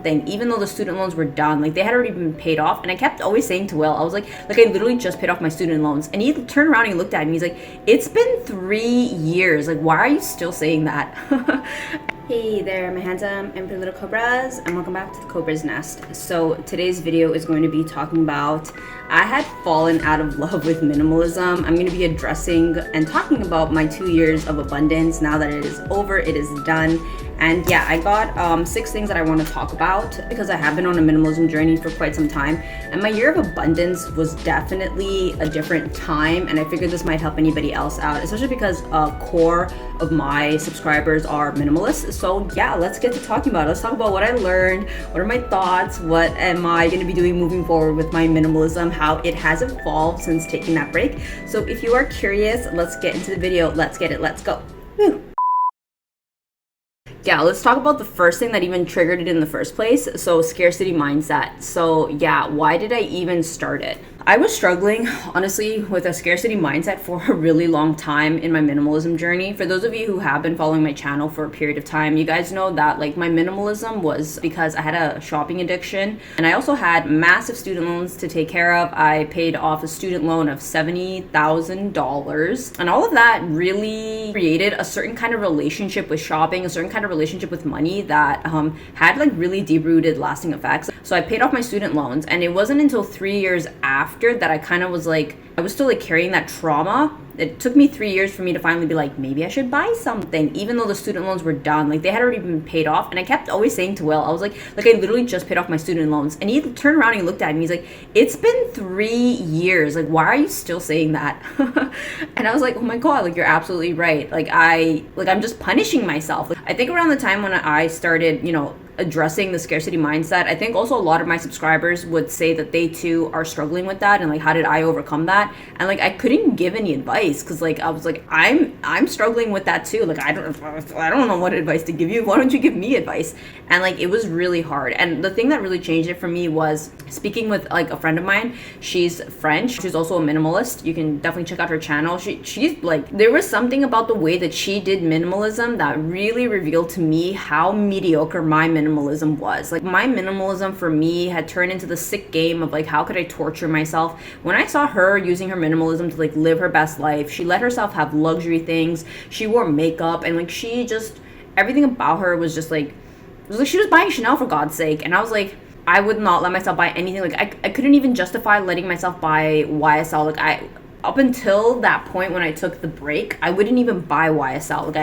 thing, even though the student loans were done, like they had already been paid off. And I kept always saying to Will, I was like I literally just paid off my student loans. And he turned around and he looked at me, he's like, it's been 3 years, like why are you still saying that? Hey there, my handsome and pretty little Cobras, and welcome back to the Cobra's nest. So today's video is going to be talking about, I had fallen out of love with minimalism. I'm going to be addressing and talking about my 2 years of abundance now that it is over, it is done. And yeah, I got 6 things that I want to talk about because I have been on a minimalism journey for quite some time. And my year of abundance was definitely a different time. And I figured this might help anybody else out, especially because a core of my subscribers are minimalists. So yeah, let's get to talking about it. Let's talk about what I learned, what are my thoughts, what am I going to be doing moving forward with my minimalism, how it has evolved since taking that break. So if you are curious, let's get into the video. Let's get it. Let's go. Woo. Yeah, let's talk about the first thing that even triggered it in the first place. So scarcity mindset. So yeah, why did I even start it? I was struggling, honestly, with a scarcity mindset for a really long time in my minimalism journey. For those of you who have been following my channel for a period of time, you guys know that like my minimalism was because I had a shopping addiction and I also had massive student loans to take care of. I paid off a student loan of $70,000 and all of that really created a certain kind of relationship with shopping, a certain kind of relationship with money that had like really deep-rooted lasting effects. So I paid off my student loans and it wasn't until 3 years after that I kind of was like, I was still like carrying that trauma. It took me 3 years for me to finally be like, maybe I should buy something, even though the student loans were done, like they had already been paid off. And I kept always saying to Will, I was like I literally just paid off my student loans. And he turned around and he looked at me, he's like, it's been 3 years, like why are you still saying that? And I was like, oh my god, like you're absolutely right. I'm just punishing myself. Like, I think around the time when I started, addressing the scarcity mindset, I think also a lot of my subscribers would say that they too are struggling with that, and like how did I overcome that? And like I couldn't give any advice because like I was like, I'm struggling with that too. Like I don't know what advice to give you. Why don't you give me advice? And like it was really hard. And the thing that really changed it for me was speaking with like a friend of mine. She's French. She's also a minimalist. You can definitely check out her channel. She's like, there was something about the way that she did minimalism that really revealed to me how mediocre my minimalism was. Like my minimalism for me had turned into the sick game of like, how could I torture myself? When I saw her using her minimalism to like live her best life, she let herself have luxury things. She wore makeup and like she just, everything about her was just like, it was like she was buying Chanel for God's sake. And I was like, I would not let myself buy anything. Like I couldn't even justify letting myself buy YSL. Like up until that point when I took the break, I wouldn't even buy YSL.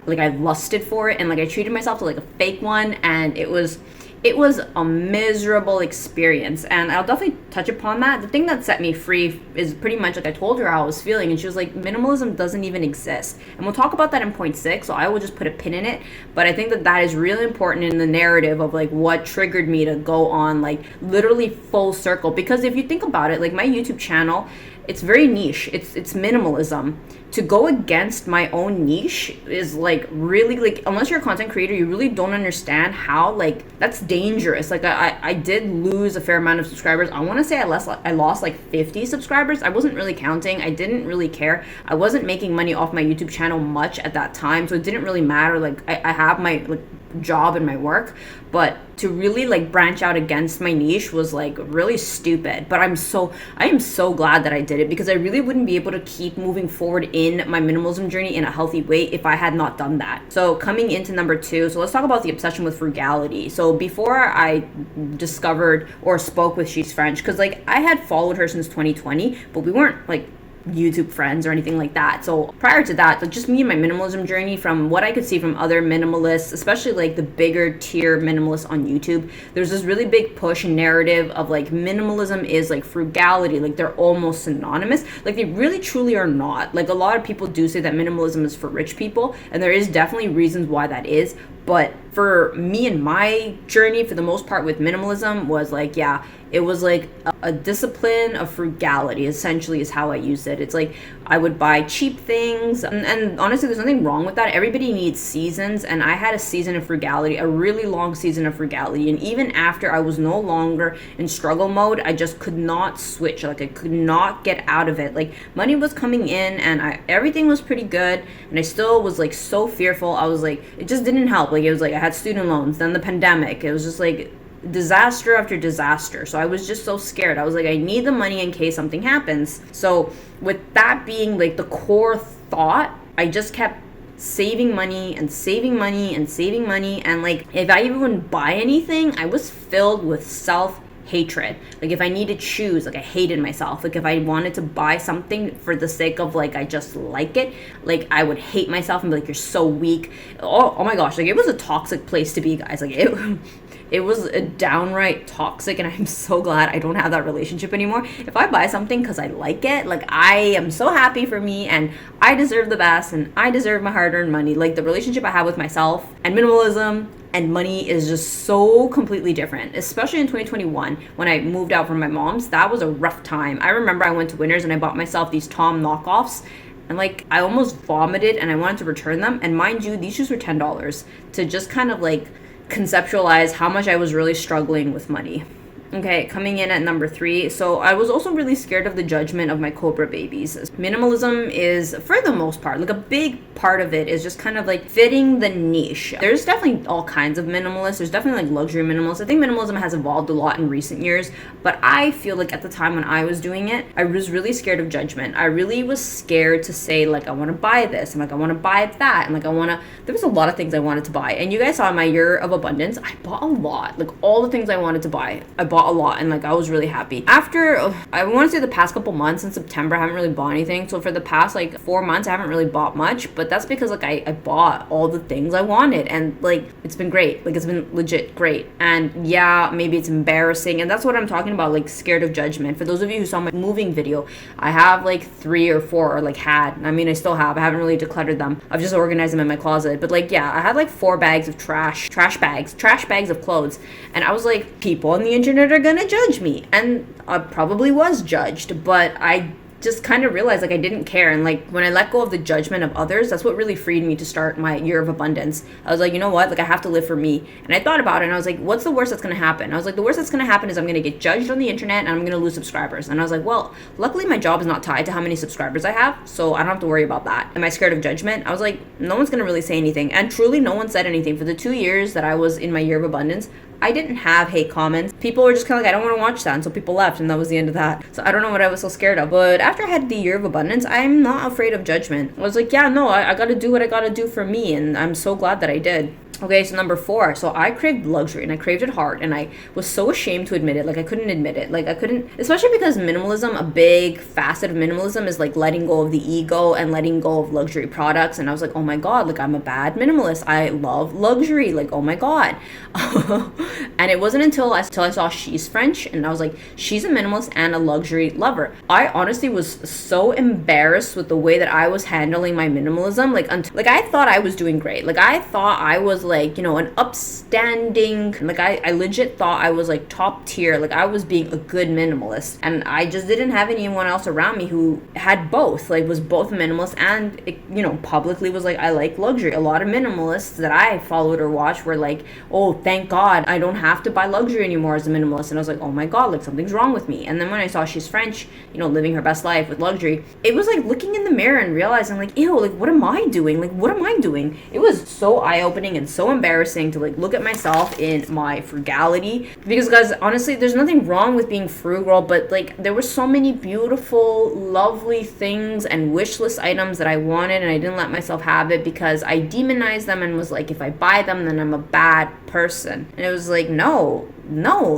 Like I lusted for it and like I treated myself to like a fake one, and it was a miserable experience. And I'll definitely touch upon that. The thing that set me free is pretty much like I told her how I was feeling, and she was like, minimalism doesn't even exist. And we'll talk about that in point 6, so I will just put a pin in it. But I think that is really important in the narrative of like what triggered me to go on like literally full circle. Because if you think about it, like my YouTube channel, it's very niche. It's minimalism. To go against my own niche is like really like, unless you're a content creator, you really don't understand how like that's dangerous. Like I did lose a fair amount of subscribers. I want to say I lost like 50 subscribers. I wasn't really counting. I didn't really care. I wasn't making money off my YouTube channel much at that time, so it didn't really matter. Like I have my like job and my work, but to really like branch out against my niche was like really stupid. But I am so glad that I did it, because I really wouldn't be able to keep moving forward in my minimalism journey in a healthy way if I had not done that. So coming into number 2, so let's talk about the obsession with frugality. So before I discovered or spoke with She's French, because like I had followed her since 2020, but we weren't like YouTube friends or anything like that. So prior to that, like just me and my minimalism journey, from what I could see from other minimalists, especially like the bigger tier minimalists on YouTube, there's this really big push and narrative of like minimalism is like frugality, like they're almost synonymous. Like they really truly are not. Like a lot of people do say that minimalism is for rich people, and there is definitely reasons why that is. But for me and my journey, for the most part with minimalism, was like, yeah, it was like a discipline of frugality, essentially, is how I used it. It's like I would buy cheap things, and honestly, there's nothing wrong with that. Everybody needs seasons, and I had a season of frugality, a really long season of frugality. And even after I was no longer in struggle mode, I just could not switch. Like I could not get out of it. Like money was coming in, and everything was pretty good, and I still was like so fearful. I was like, it just didn't help. Like it was like I had student loans, then the pandemic. It was just like disaster after disaster. So I was just so scared. I was like, I need the money in case something happens. So with that being like the core thought, I just kept saving money and saving money and saving money. And like, if I even wouldn't buy anything, I was filled with self-hatred. Like, if I needed shoes, like, I hated myself. Like, if I wanted to buy something for the sake of like, I just like it, like, I would hate myself and be like, you're so weak. Oh my gosh, like, it was a toxic place to be, guys. Like, it was a downright toxic, and I'm so glad I don't have that relationship anymore. If I buy something because I like it, like, I am so happy for me, and I deserve the best, and I deserve my hard-earned money. Like, the relationship I have with myself and minimalism and money is just so completely different, especially in 2021 when I moved out from my mom's. That was a rough time. I remember I went to Winners and I bought myself these Tom knockoffs, and like, I almost vomited and I wanted to return them. And mind you, these shoes were $10, to just kind of like conceptualize how much I was really struggling with money. Okay, coming in at number 3. So I was also really scared of the judgment of my Cobra babies. Minimalism is, for the most part, like a big part of it is just kind of like fitting the niche. There's definitely all kinds of minimalists. There's definitely like luxury minimalists. I think minimalism has evolved a lot in recent years, but I feel like at the time when I was doing it, I was really scared of judgment. I really was scared to say like, I want to buy this, and like, I want to buy that, and like, there was a lot of things I wanted to buy. And you guys saw in my year of abundance, I bought a lot. Like, all the things I wanted to buy, I bought a lot, and like, I was really happy. After I want to say the past couple months in September, I haven't really bought anything. So for the past like 4 months, I haven't really bought much, but that's because like I bought all the things I wanted, and like, it's been great. Like, it's been legit great. And yeah, maybe it's embarrassing, and that's what I'm talking about, like, scared of judgment. For those of you who saw my moving video, I have like 3 or 4, or like had, I mean, I still have, I haven't really decluttered them. I've just organized them in my closet. But like, yeah, I had like 4 bags of trash bags of clothes, and I was like, people on the internet are gonna judge me, and I probably was judged, but I just kind of realized like I didn't care. And like, when I let go of the judgment of others, that's what really freed me to start my year of abundance. I was like, you know what, like, I have to live for me. And I thought about it, and I was like, what's the worst that's going to happen? I was like, the worst that's going to happen is I'm going to get judged on the internet, and I'm going to lose subscribers. And I was like, well, luckily my job is not tied to how many subscribers I have, so I don't have to worry about that. Am I scared of judgment? I was like, no one's going to really say anything. And truly, no one said anything. For the 2 years that I was in my year of abundance, I didn't have hate comments. People were just kind of like, I don't want to watch that. And so people left, and that was the end of that. So I don't know what I was so scared of. But after I had the year of abundance, I'm not afraid of judgment. I was like, yeah, no, I got to do what I got to do for me. And I'm so glad that I did. Okay, so number 4. So I craved luxury, and I craved it hard, and I was so ashamed to admit it. Like, I couldn't admit it. Like, I couldn't, especially because minimalism, a big facet of minimalism is like letting go of the ego and letting go of luxury products. And I was like, oh my God, like, I'm a bad minimalist. I love luxury. Like, oh my God. And it wasn't until I saw She's French, and I was like, she's a minimalist and a luxury lover. I honestly was so embarrassed with the way that I was handling my minimalism. Like, I thought I was doing great. Like, I thought I was like, you know, an upstanding, like, I legit thought I was like top tier. Like, I was being a good minimalist, and I just didn't have anyone else around me who had both, like, was both a minimalist and, you know, publicly was like, I like luxury. A lot of minimalists that I followed or watched were like, oh, thank God I don't have to buy luxury anymore as a minimalist. And I was like, oh my God, like, something's wrong with me. And then when I saw She's French, you know, living her best life with luxury, it was like looking in the mirror and realizing like, ew, like, what am I doing? Like, what am I doing? It was so eye-opening and so embarrassing to like look at myself in my frugality, because guys, honestly, there's nothing wrong with being frugal, but like, there were so many beautiful, lovely things and wish list items that I wanted, and I didn't let myself have it because I demonized them and was like, if I buy them, then I'm a bad person. And it was like, no,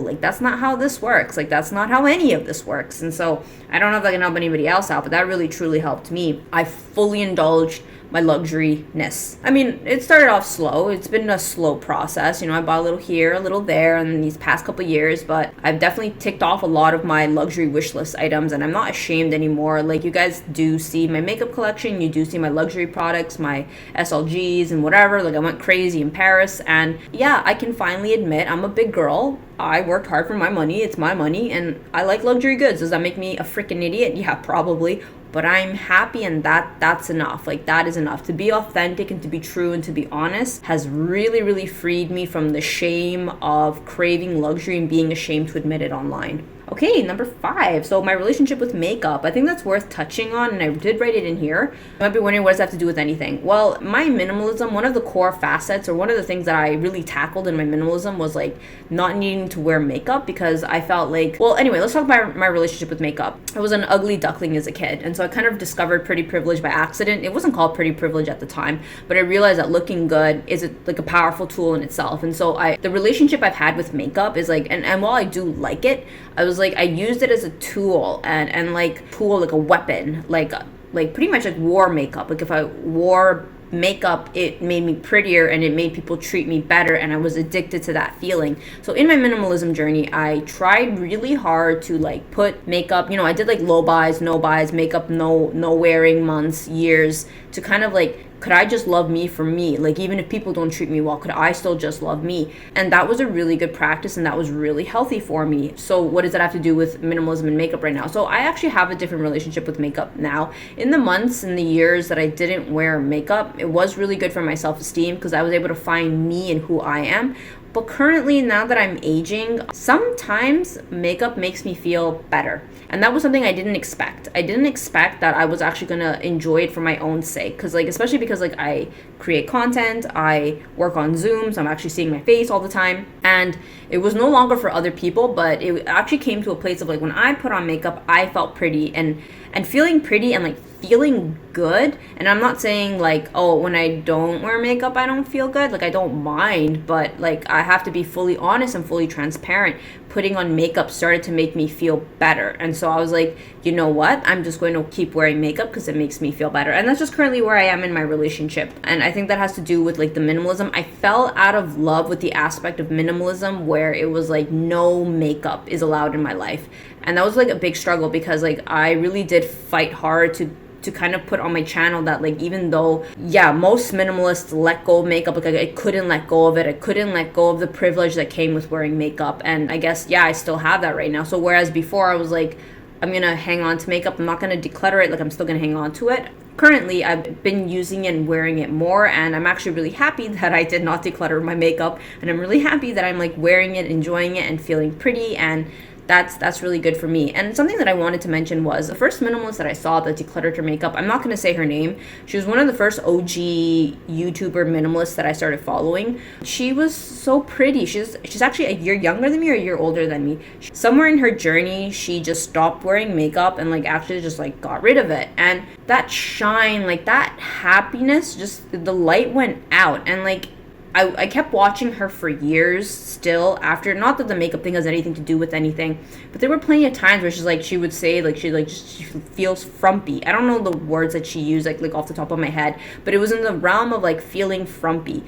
like, that's not how this works. Like, that's not how any of this works. And so I don't know if I can help anybody else out, but that really truly helped me. I fully indulged my luxury-ness. I mean, it started off slow. It's been a slow process. You know, I bought a little here, a little there in these past couple years, but I've definitely ticked off a lot of my luxury wish list items, and I'm not ashamed anymore. Like, you guys do see my makeup collection, you do see my luxury products, my SLGs and whatever. Like, I went crazy in Paris, and yeah, I can finally admit I'm a big girl. I worked hard for my money. It's my money, and I like luxury goods. Does that make me a freaking idiot? Yeah, probably. But I'm happy, and that's enough. Like, that is enough. To be authentic and to be true and to be honest has really, really freed me from the shame of craving luxury and being ashamed to admit it online. Okay, number 5. So my relationship with makeup. I think that's worth touching on, and I did write it in here. You might be wondering, what does that have to do with anything? Well, my minimalism, one of the core facets, or one of the things that I really tackled in my minimalism was like not needing to wear makeup, because I felt like, well, anyway, let's talk about my relationship with makeup. I was an ugly duckling as a kid, and so I kind of discovered pretty privilege by accident. It wasn't called pretty privilege at the time, but I realized that looking good is like a powerful tool in itself. And so the relationship I've had with makeup is like, and while I do like it, I was like, I used it as a tool and like a weapon, like pretty much like war makeup. Like if I wore makeup, it made me prettier and it made people treat me better, and I was addicted to that feeling. So in my minimalism journey, I tried really hard to like put makeup, I did like low buys, no buys, makeup no wearing months, years, to kind of like, could I just love me for me? Like, even if people don't treat me well, could I still just love me? And that was a really good practice, and that was really healthy for me. So what does that have to do with minimalism and makeup right now? So I actually have a different relationship with makeup now. In the months and the years that I didn't wear makeup, it was really good for my self-esteem, because I was able to find me and who I am. But currently, now that I'm aging, sometimes makeup makes me feel better. And that was something I didn't expect. I didn't expect that I was actually gonna enjoy it for my own sake. Especially because I create content, I work on Zoom, so I'm actually seeing my face all the time. And it was no longer for other people, but it actually came to a place of like, when I put on makeup, I felt pretty, and feeling pretty and like feeling good. And I'm not saying like, oh, when I don't wear makeup, I don't feel good. Like, I don't mind, but like, I have to be fully honest and fully transparent. Putting on makeup started to make me feel better. And so I was like, you know what? I'm just going to keep wearing makeup because it makes me feel better. And that's just currently where I am in my relationship. And I think that has to do with like the minimalism. I fell out of love with the aspect of minimalism where it was like no makeup is allowed in my life. And that was like a big struggle, because like I really did fight hard to kind of put on my channel that like, even though, yeah, most minimalists let go of makeup, like I couldn't let go of it. I couldn't let go of the privilege that came with wearing makeup. And I guess, yeah, I still have that right now. So whereas before I was like, I'm gonna hang on to makeup, I'm not gonna declutter it, like I'm still gonna hang on to it. Currently, I've been using it and wearing it more, and I'm actually really happy that I did not declutter my makeup, and I'm really happy that I'm like wearing it, enjoying it, and feeling pretty, and that's really good for me. And something that I wanted to mention was the first minimalist that I saw that decluttered her makeup. I'm not going to say her name. She was one of the first OG YouTuber minimalists that I started following. She was so pretty. She's actually a year younger than me or a year older than me. Somewhere in her journey, she just stopped wearing makeup and like actually just like got rid of it. And that shine, like that happiness, just the light went out. And like I kept watching her for years still after, not that the makeup thing has anything to do with anything, but there were plenty of times where she would say like she feels frumpy. I don't know the words that she used like off the top of my head, but it was in the realm of like feeling frumpy.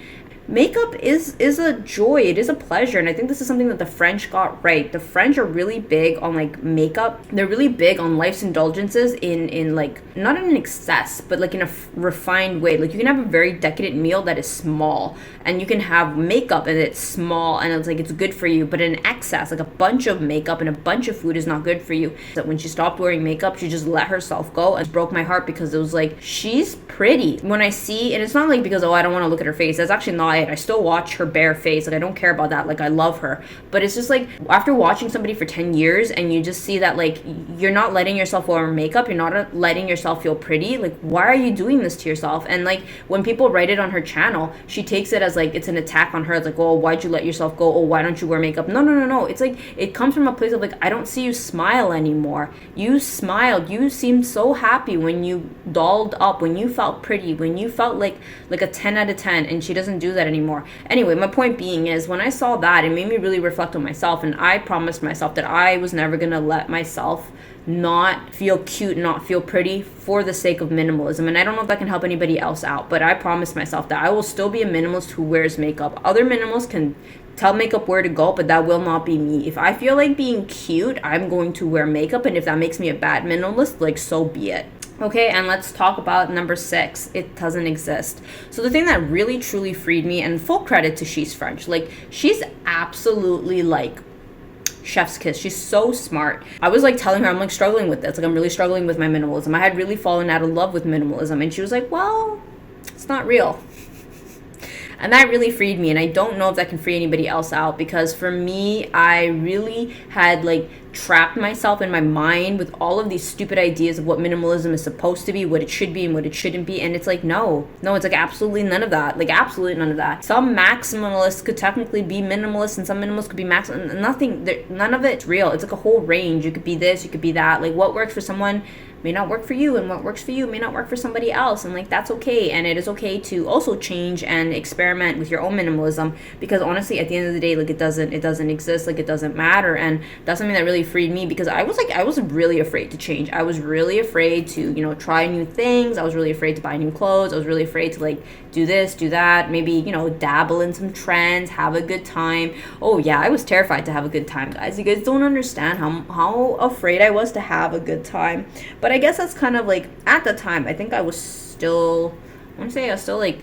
Makeup is a joy, it is a pleasure, and I think this is something that the French got right. The French are really big on like makeup. They're really big on life's indulgences in like, not in an excess, but like in a refined way. Like you can have a very decadent meal that is small, and you can have makeup and it's small and it's like it's good for you, but in excess, like a bunch of makeup and a bunch of food is not good for you. That when she stopped wearing makeup, she just let herself go, and it broke my heart, because it was like, she's pretty. When I see, and it's not like because, oh, I don't want to look at her face. That's actually not it. I still watch her bare face. Like, I don't care about that. Like, I love her. But it's just like, after watching somebody for 10 years and you just see that, like, you're not letting yourself wear makeup, you're not letting yourself feel pretty. Like, why are you doing this to yourself? And, like, when people write it on her channel, she takes it as, like, it's an attack on her. It's like, oh, why'd you let yourself go? Oh, why don't you wear makeup? No. It's like, it comes from a place of, like, I don't see you smile anymore. You smiled. You seemed so happy when you dolled up, when you felt pretty, when you felt like a 10 out of 10, and she doesn't do that anymore. Anyway, my point being is, when I saw that, it made me really reflect on myself, and I promised myself that I was never gonna let myself not feel cute, not feel pretty for the sake of minimalism. And I don't know if that can help anybody else out, but I promised myself that I will still be a minimalist who wears makeup. Other minimalists can tell makeup where to go, but that will not be me. If I feel like being cute, I'm going to wear makeup, and if that makes me a bad minimalist, like, so be it. Okay, and let's talk about number 6. It doesn't exist. So the thing that really truly freed me, and full credit to She's French, like, she's absolutely like chef's kiss. She's so smart. I was like telling her, I'm like struggling with this. Like, I'm really struggling with my minimalism. I had really fallen out of love with minimalism, and she was like, well, it's not real. And that really freed me, and I don't know if that can free anybody else out, because for me, I really had like trapped myself in my mind with all of these stupid ideas of what minimalism is supposed to be, what it should be and what it shouldn't be. And it's like, no, it's like absolutely none of that. Like absolutely none of that. Some maximalists could technically be minimalist, and some minimalists could be none of it's real. It's like a whole range. You could be this, you could be that. Like what works for someone may not work for you, and what works for you may not work for somebody else, and like that's okay. And it is okay to also change and experiment with your own minimalism, because honestly at the end of the day, like it doesn't exist, like it doesn't matter. And that's something that really freed me, because I was really afraid to change. I was really afraid to, you know, try new things. I was really afraid to buy new clothes. I was really afraid to like do this, do that, maybe, you know, dabble in some trends, have a good time. Oh yeah, I was terrified to have a good time, guys. You guys don't understand how afraid I was to have a good time. But I guess that's kind of like, at the time, I think I was still like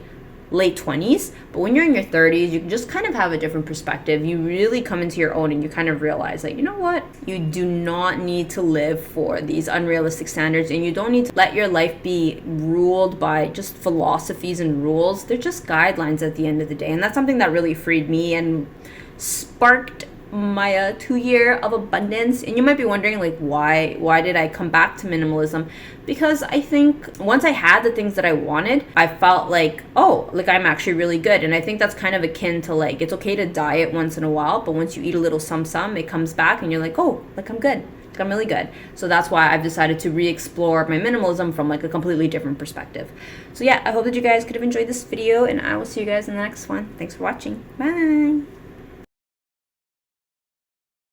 late 20s. But when you're in your 30s, you can just kind of have a different perspective. You really come into your own, and you kind of realize that, you know what, you do not need to live for these unrealistic standards, and you don't need to let your life be ruled by just philosophies and rules. They're just guidelines at the end of the day. And that's something that really freed me and sparked my 2 year of abundance. And you might be wondering, like, why did I come back to minimalism? Because I think once I had the things that I wanted, I felt like, oh, like I'm actually really good. And I think that's kind of akin to like, it's okay to diet once in a while, but once you eat a little some, it comes back and you're like, oh, like I'm good. Like I'm really good. So that's why I've decided to re-explore my minimalism from like a completely different perspective. So yeah, I hope that you guys could have enjoyed this video, and I will see you guys in the next one. Thanks for watching. Bye.